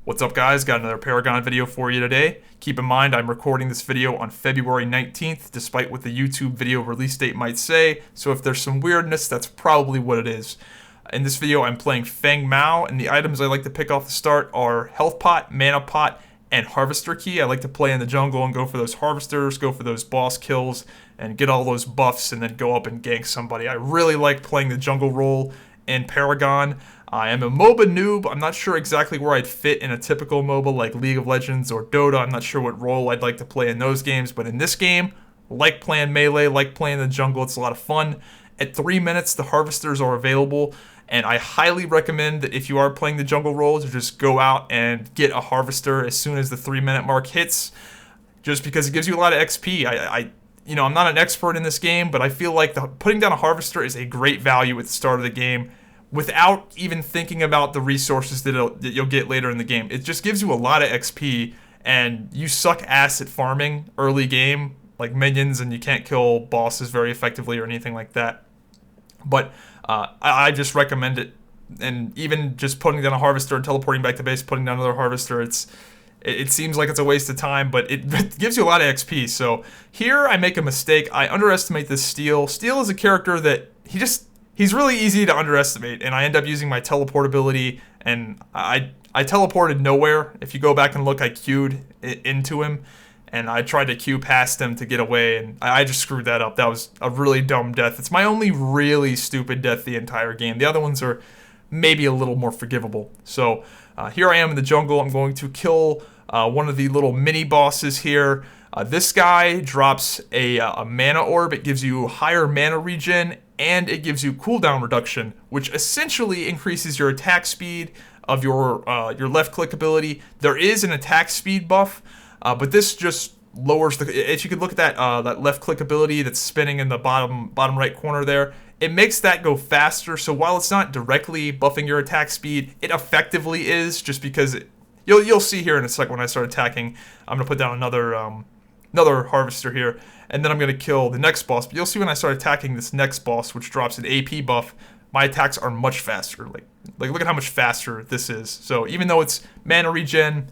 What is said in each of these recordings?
What's up, guys? Got another Paragon video for you today. Keep in mind, I'm recording this video on February 19th, despite what the YouTube video release date might say, so if there's some weirdness, that's probably what it is. In this video, I'm playing Feng Mao, and the items I like to pick off the start are Health Pot, Mana Pot, and Harvester Key. I like to play in the jungle and go for those harvesters, go for those boss kills, and get all those buffs, and then go up and gank somebody. I really like playing the jungle role in Paragon. I am a MOBA noob. I'm not sure exactly where I'd fit in a typical MOBA like League of Legends or Dota. I'm not sure what role I'd like to play in those games, but in this game, like playing melee, like playing the jungle. It's a lot of fun. At 3 minutes, the harvesters are available, and I highly recommend that if you are playing the jungle role to just go out and get a harvester as soon as the 3-minute mark hits, just because it gives you a lot of XP. I'm not an expert in this game, but I feel like putting down a harvester is a great value at the start of the game without even thinking about the resources that you'll get later in the game. It just gives you a lot of XP, and you suck ass at farming early game, like minions, and you can't kill bosses very effectively or anything like that. But I just recommend it, and even just putting down a harvester and teleporting back to base, putting down another harvester, it seems like it's a waste of time, but it gives you a lot of XP. So here I make a mistake. I underestimate this Steel. Steel is a character that he's really easy to underestimate, and I end up using my teleportability, and I teleported nowhere. If you go back and look, I queued into him, and I tried to queue past him to get away, and I just screwed that up. That was a really dumb death. It's my only really stupid death the entire game. The other ones are maybe a little more forgivable. So here I am in the jungle. I'm going to kill one of the little mini bosses here. This guy drops a mana orb. It gives you higher mana regen, and it gives you cooldown reduction, which essentially increases your attack speed of your left click ability. There is an attack speed buff, but this just lowers the. If you could look at that left click ability that's spinning in the bottom right corner there, it makes that go faster. So while it's not directly buffing your attack speed, it effectively is, just because you'll see here in a second when I start attacking. I'm gonna put down another harvester here, and then I'm going to kill the next boss. But you'll see when I start attacking this next boss, which drops an AP buff, my attacks are much faster. Like look at how much faster this is. So even though it's mana regen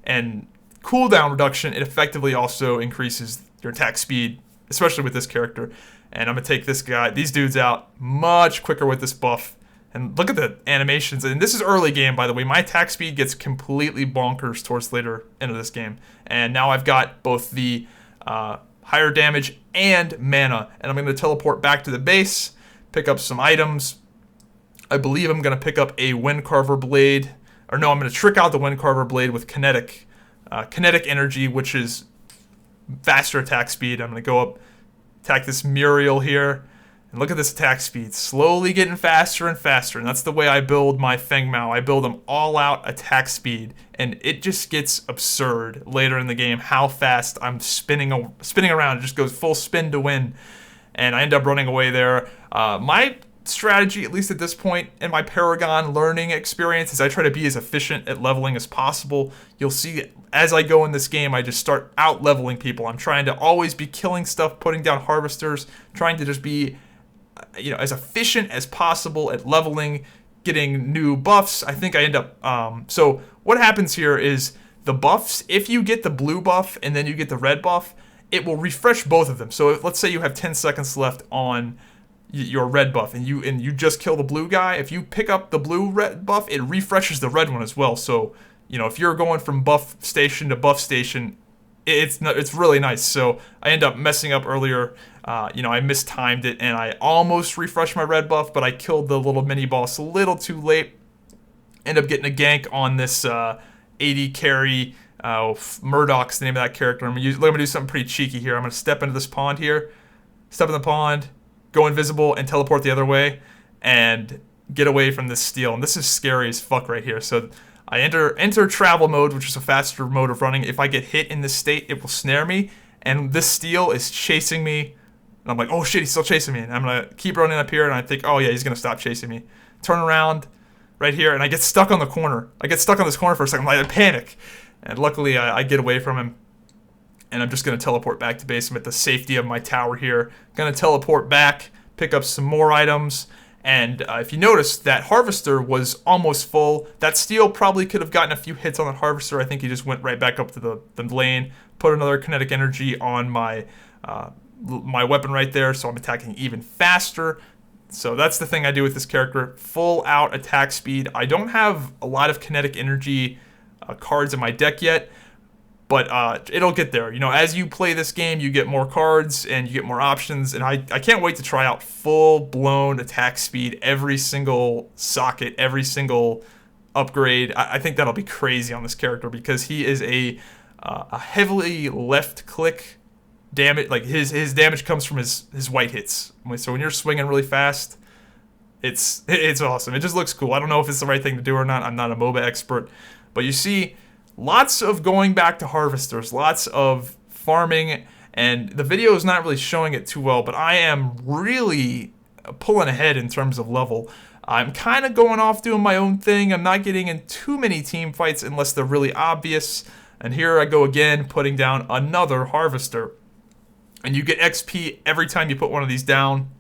and cooldown reduction, it effectively also increases your attack speed, especially with this character. And I'm going to take these dudes out much quicker with this buff. And look at the animations. And this is early game, by the way. My attack speed gets completely bonkers towards later into this game. And now I've got both the higher damage and mana. And I'm going to teleport back to the base, pick up some items. I believe I'm going to pick up a Wind Carver Blade. Or no, I'm going to trick out the Wind Carver Blade with kinetic energy, which is faster attack speed. I'm going to go up, attack this Muriel here. And look at this attack speed, slowly getting faster and faster. And that's the way I build my Feng Mao. I build them all out attack speed. And it just gets absurd later in the game how fast I'm spinning around. It just goes full spin to win. And I end up running away there. My strategy, at least at this point in my Paragon learning experience, is I try to be as efficient at leveling as possible. You'll see as I go in this game, I just start out leveling people. I'm trying to always be killing stuff, putting down harvesters, trying to just be as efficient as possible at leveling, getting new buffs. I think I end up, so what happens here is the buffs, if you get the blue buff and then you get the red buff, it will refresh both of them. So let's say you have 10 seconds left on your red buff and you just kill the blue guy. If you pick up the blue red buff, it refreshes the red one as well. So, if you're going from buff station to buff station, it's really nice. So I end up messing up earlier. I mistimed it, and I almost refreshed my red buff, but I killed the little mini boss a little too late. End up getting a gank on this 80 carry. Murdoch's the name of that character. I'm gonna do something pretty cheeky here. I'm gonna step into this pond here, step in the pond, go invisible, and teleport the other way, and get away from this Steel. And this is scary as fuck right here. So I enter travel mode, which is a faster mode of running. If I get hit in this state, it will snare me, and this Steel is chasing me. And I'm like, oh shit, he's still chasing me. And I'm going to keep running up here, and I think, oh yeah, he's going to stop chasing me. Turn around right here, and I get stuck on the corner. I get stuck on this corner for a second. I panic. And luckily, I get away from him. And I'm just going to teleport back to base. I'm at the safety of my tower here. Going to teleport back, pick up some more items, And if you notice, that Harvester was almost full. That Steel probably could have gotten a few hits on that Harvester. I think he just went right back up to the lane, put another kinetic energy on my weapon right there, so I'm attacking even faster. So that's the thing I do with this character. Full out attack speed. I don't have a lot of kinetic energy cards in my deck yet, but it'll get there. You know, as you play this game, you get more cards and you get more options, and I can't wait to try out full-blown attack speed, every single socket, every single upgrade. I think that'll be crazy on this character because he is a heavily left-click damage. Like, his damage comes from his white hits. So when you're swinging really fast, it's awesome. It just looks cool. I don't know if it's the right thing to do or not. I'm not a MOBA expert, but you see lots of going back to harvesters, lots of farming, and the video is not really showing it too well, but I am really pulling ahead in terms of level. I'm kind of going off doing my own thing. I'm not getting in too many team fights unless they're really obvious. And here I go again, putting down another harvester. And you get XP every time you put one of these down.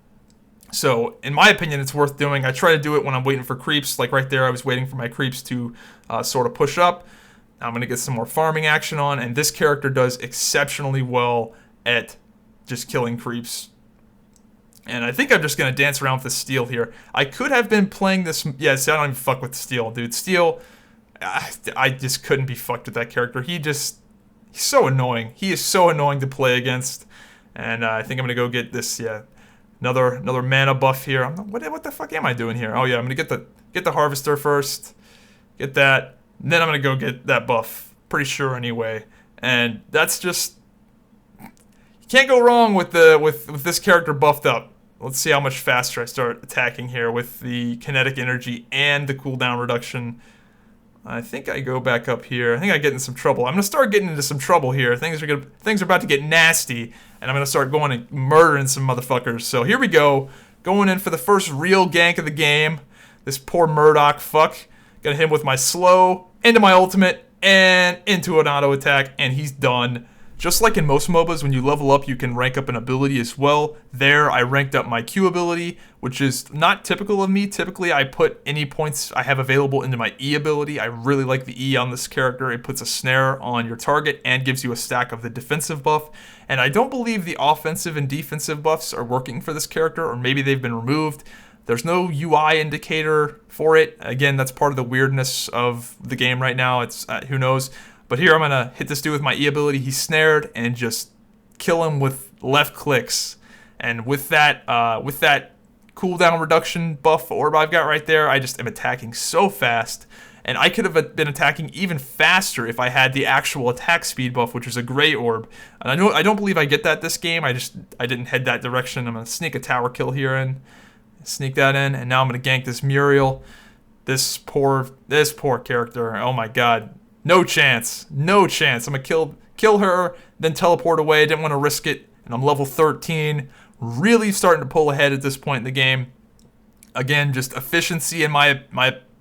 So, in my opinion, it's worth doing. I try to do it when I'm waiting for creeps. Like right there, I was waiting for my creeps to sort of push up. I'm going to get some more farming action on, and this character does exceptionally well at just killing creeps. And I think I'm just going to dance around with the Steel here. I could have been playing this... Yeah, see, I don't even fuck with Steel, dude. Steel, I just couldn't be fucked with that character. He's so annoying. He is so annoying to play against. And I think I'm going to go get this, another mana buff here. What the fuck am I doing here? Oh, yeah, I'm going to get the Harvester first. Get that. And then I'm going to go get that buff. Pretty sure anyway. And that's just... You can't go wrong with this character buffed up. Let's see how much faster I start attacking here with the kinetic energy and the cooldown reduction. I think I go back up here. I think I get in some trouble. I'm going to start getting into some trouble here. Things are about to get nasty. And I'm going to start going and murdering some motherfuckers. So here we go. Going in for the first real gank of the game. This poor Murdoch fuck. Gonna hit him with my slow, into my ultimate, and into an auto attack, and he's done. Just like in most MOBAs, when you level up, you can rank up an ability as well. There, I ranked up my Q ability, which is not typical of me. Typically, I put any points I have available into my E ability. I really like the E on this character. It puts a snare on your target and gives you a stack of the defensive buff. And I don't believe the offensive and defensive buffs are working for this character, or maybe they've been removed. There's no UI indicator for it. Again, that's part of the weirdness of the game right now. It's who knows. But here I'm going to hit this dude with my E ability. He's snared, and just kill him with left clicks. And with that cooldown reduction buff orb I've got right there, I just am attacking so fast. And I could have been attacking even faster if I had the actual attack speed buff, which is a gray orb. And I don't believe I get that this game. I didn't head that direction. I'm going to sneak a tower kill here in. Sneak that in, and now I'm going to gank this Muriel. This poor character. Oh my god. No chance. No chance. I'm going to kill her, then teleport away. Didn't want to risk it. And I'm level 13. Really starting to pull ahead at this point in the game. Again, just efficiency, in my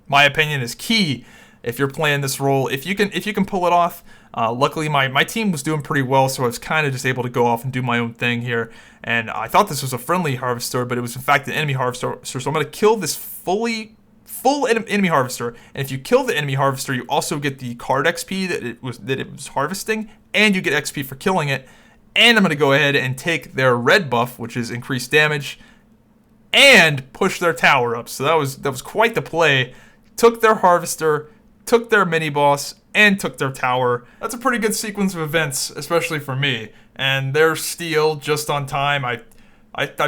opinion, is key if you're playing this role. If you can pull it off. Luckily, my team was doing pretty well, so I was kind of just able to go off and do my own thing here. And I thought this was a friendly harvester, but it was in fact an enemy harvester. So I'm going to kill this full enemy harvester. And if you kill the enemy harvester, you also get the card XP that it was harvesting, and you get XP for killing it. And I'm going to go ahead and take their red buff, which is increased damage, and push their tower up. So that was quite the play. Took their harvester, took their mini boss, and took their tower. That's a pretty good sequence of events, especially for me. And there's Steel just on time. I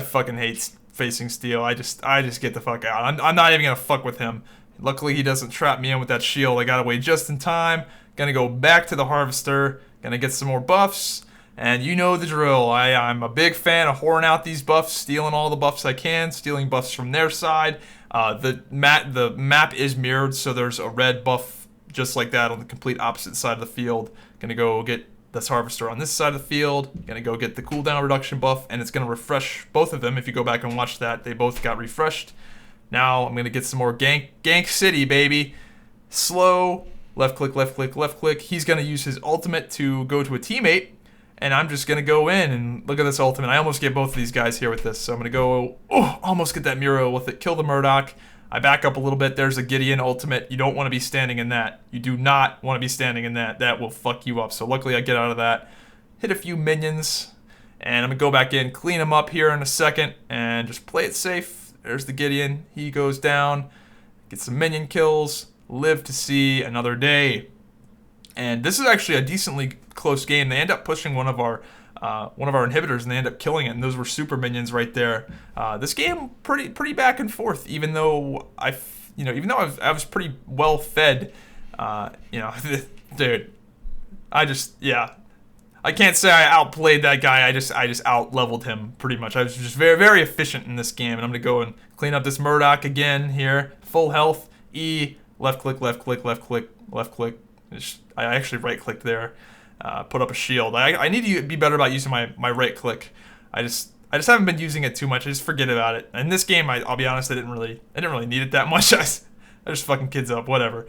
fucking hate facing Steel. I just get the fuck out. I'm not even gonna fuck with him. Luckily, he doesn't trap me in with that shield. I got away just in time. Gonna go back to the harvester. Gonna get some more buffs. And you know the drill. I'm a big fan of whoring out these buffs, stealing all the buffs I can, stealing buffs from their side. The map is mirrored, so there's a red buff just like that on the complete opposite side of the field. Gonna go get this harvester on this side of the field. Gonna go get the cooldown reduction buff, and it's gonna refresh both of them. If you go back and watch that, they both got refreshed. Now I'm gonna get some more gank city, baby. Slow, left click, left click, left click. He's gonna use his ultimate to go to a teammate, and I'm just going to go in and look at this ultimate. I almost get both of these guys here with this, so I'm going to go, almost get that Muriel with it, kill the Murdoch. I back up a little bit. There's a Gideon ultimate. You don't want to be standing in that. You do not want to be standing in that. That will fuck you up. So luckily I get out of that. Hit a few minions, and I'm going to go back in, clean them up here in a second, and just play it safe. There's the Gideon. He goes down, get some minion kills, live to see another day. And this is actually a decently close game. They end up pushing one of our inhibitors, and they end up killing it. And those were super minions right there. This game pretty back and forth. Even though I was pretty well fed. Dude, I can't say I outplayed that guy. I just out-leveled him pretty much. I was just very, very efficient in this game. And I'm gonna go and clean up this Murdoch again here. Full health. E, left click, left click, left click, left click. I actually right clicked there. Put up a shield. I need to be better about using my right click. I just haven't been using it too much. I just forget about it. In this game, I'll be honest, I didn't really need it that much. I just fucking kids up, whatever.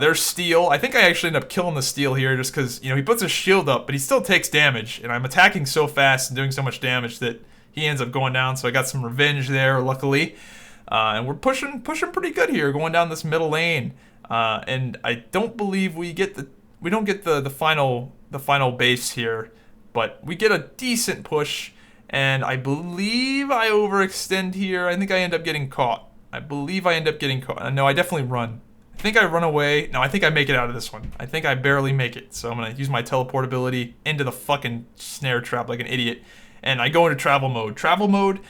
There's Steel. I think I actually end up killing the Steel here just because, he puts his shield up, but he still takes damage. And I'm attacking so fast and doing so much damage that he ends up going down. So I got some revenge there, luckily. And we're pushing pretty good here, going down this middle lane. And I don't believe we don't get the final base here, but we get a decent push. And I believe I overextend here. I think I end up getting caught. No, I definitely run. I think I run away. No, I think I make it out of this one. I think I barely make it. So I'm going to use my teleport ability into the fucking snare trap like an idiot. And I go into travel mode. Travel mode,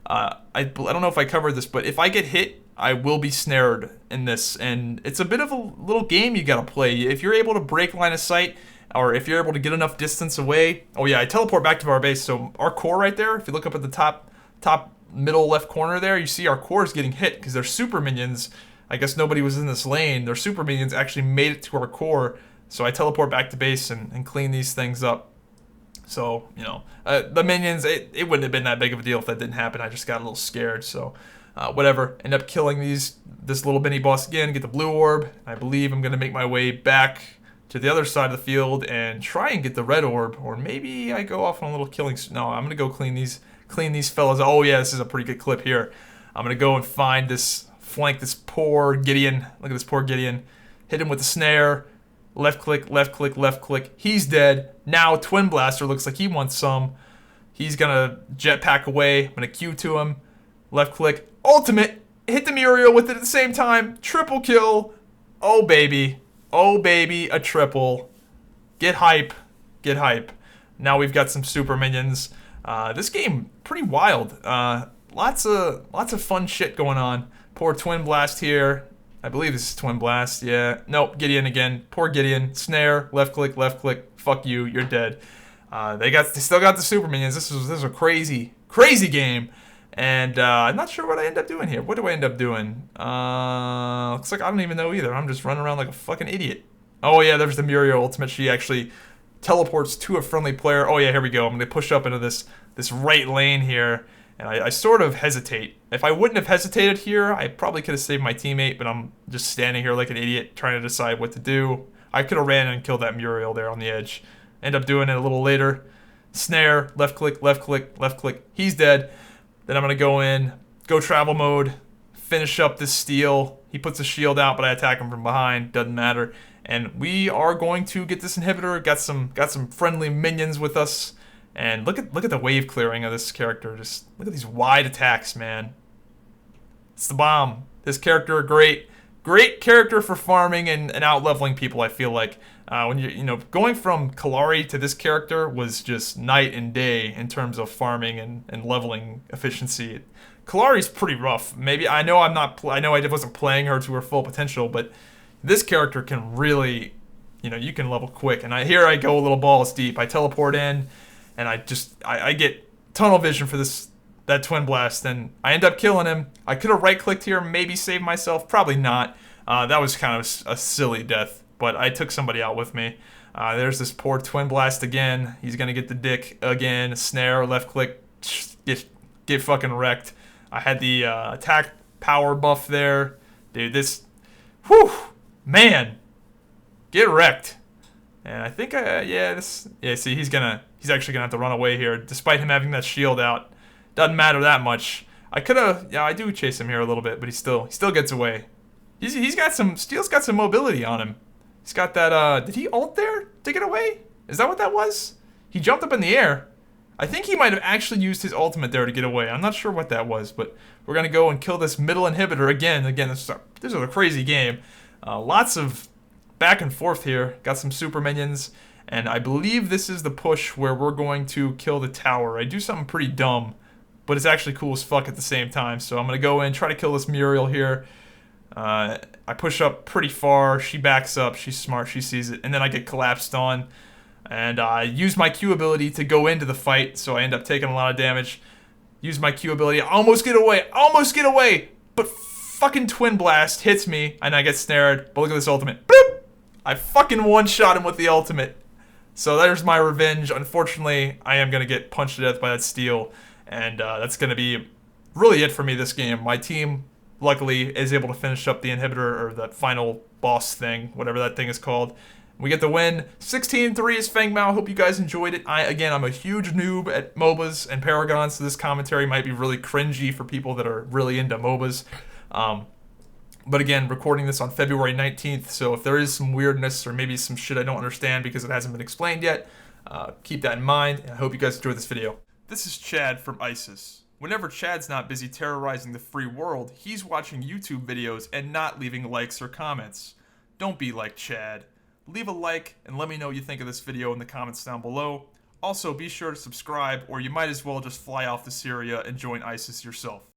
I don't know if I covered this, but if I get hit, I will be snared in this. And it's a bit of a little game you got to play. If you're able to break line of sight, or if you're able to get enough distance away. Oh yeah, I teleport back to our base. So our core right there, if you look up at the top middle left corner there, you see our core is getting hit because their super minions, I guess nobody was in this lane, their super minions actually made it to our core. So I teleport back to base and clean these things up. So, the minions, it wouldn't have been that big of a deal if that didn't happen. I just got a little scared, so whatever. End up killing this little mini boss again, get the blue orb. I believe I'm going to make my way back to the other side of the field and try and get the red orb, or maybe I go off on a little killing. No, I'm gonna go clean these fellas. Oh yeah, this is a pretty good clip here. I'm gonna go and flank this poor Gideon. Look at this poor Gideon. Hit him with the snare. Left click, left click, left click. He's dead. Now Twin Blaster looks like he wants some. He's gonna jetpack away. I'm gonna Q to him. Left click. Ultimate. Hit the Muriel with it at the same time. Triple kill. Oh baby. Oh baby, a triple. Get hype. Get hype. Now we've got some super minions. This game, pretty wild. Lots of fun shit going on. Poor Twin Blast here. I believe this is Twin Blast, yeah. Nope, Gideon again. Poor Gideon. Snare, left click, fuck you, you're dead. They still got the super minions. This is a crazy game. And I'm not sure what I end up doing here. What do I end up doing? Looks like I don't even know either. I'm just running around like a fucking idiot. Oh yeah, there's the Muriel ultimate. She actually teleports to a friendly player. Oh yeah, here we go. I'm gonna push up into this right lane here. And I sort of hesitate. If I wouldn't have hesitated here, I probably could have saved my teammate, but I'm just standing here like an idiot trying to decide what to do. I could have ran and killed that Muriel there on the edge. End up doing it a little later. Snare, left click, left click, left click. He's dead. Then I'm going to go travel mode, finish up this Steel. He puts a shield out, but I attack him from behind. Doesn't matter. And we are going to get this inhibitor. Got some friendly minions with us. And look at the wave clearing of this character. Just look at these wide attacks, man. It's the bomb. This character, great character for farming and out-leveling people, I feel like. When going from Kalari to this character was just night and day in terms of farming and leveling efficiency. Kalari's pretty rough. Maybe I know I wasn't playing her to her full potential, but this character can really, you can level quick. And here I go a little balls deep. I teleport in, and I get tunnel vision for that Twin Blast, and I end up killing him. I could have right-clicked here, maybe saved myself. Probably not. That was kind of a silly death, but I took somebody out with me. There's this poor Twin Blast again. He's going to get the dick again. Snare, left-click, get fucking wrecked. I had the attack power buff there. Dude, man, get wrecked. And I think, see, he's gonna He's actually gonna have to run away here, despite him having that shield out. Doesn't matter that much. I could've, yeah, I do chase him here a little bit, but he still gets away. He's got some, Steel's got some mobility on him. He's got that, did he ult there to get away? Is that what that was? He jumped up in the air. I think he might have actually used his ultimate there to get away. I'm not sure what that was, but we're gonna go and kill this middle inhibitor again. Again, this is a crazy game. Lots of back and forth here. Got some super minions, and I believe this is the push where we're going to kill the tower. I do something pretty dumb, but it's actually cool as fuck at the same time. So I'm gonna go in, try to kill this Muriel here. I push up pretty far. She backs up. She's smart. She sees it, and then I get collapsed on. And I use my Q ability to go into the fight, so I end up taking a lot of damage. Use my Q ability, almost get away, but fucking Twin Blast hits me, and I get snared. But look at this ultimate. Boop! I fucking one-shot him with the ultimate. So there's my revenge. Unfortunately, I am going to get punched to death by that steel, and that's going to be really it for me this game. My team, luckily, is able to finish up the inhibitor, or that final boss thing, whatever that thing is called. We get the win. 16-3 is Feng Mao. Hope you guys enjoyed it. I'm a huge noob at MOBAs and Paragon, so this commentary might be really cringy for people that are really into MOBAs. But again, recording this on February 19th, so if there is some weirdness or maybe some shit I don't understand because it hasn't been explained yet, keep that in mind. I hope you guys enjoyed this video. This is Chad from ISIS. Whenever Chad's not busy terrorizing the free world, he's watching YouTube videos and not leaving likes or comments. Don't be like Chad. Leave a like and let me know what you think of this video in the comments down below. Also, be sure to subscribe, or you might as well just fly off to Syria and join ISIS yourself.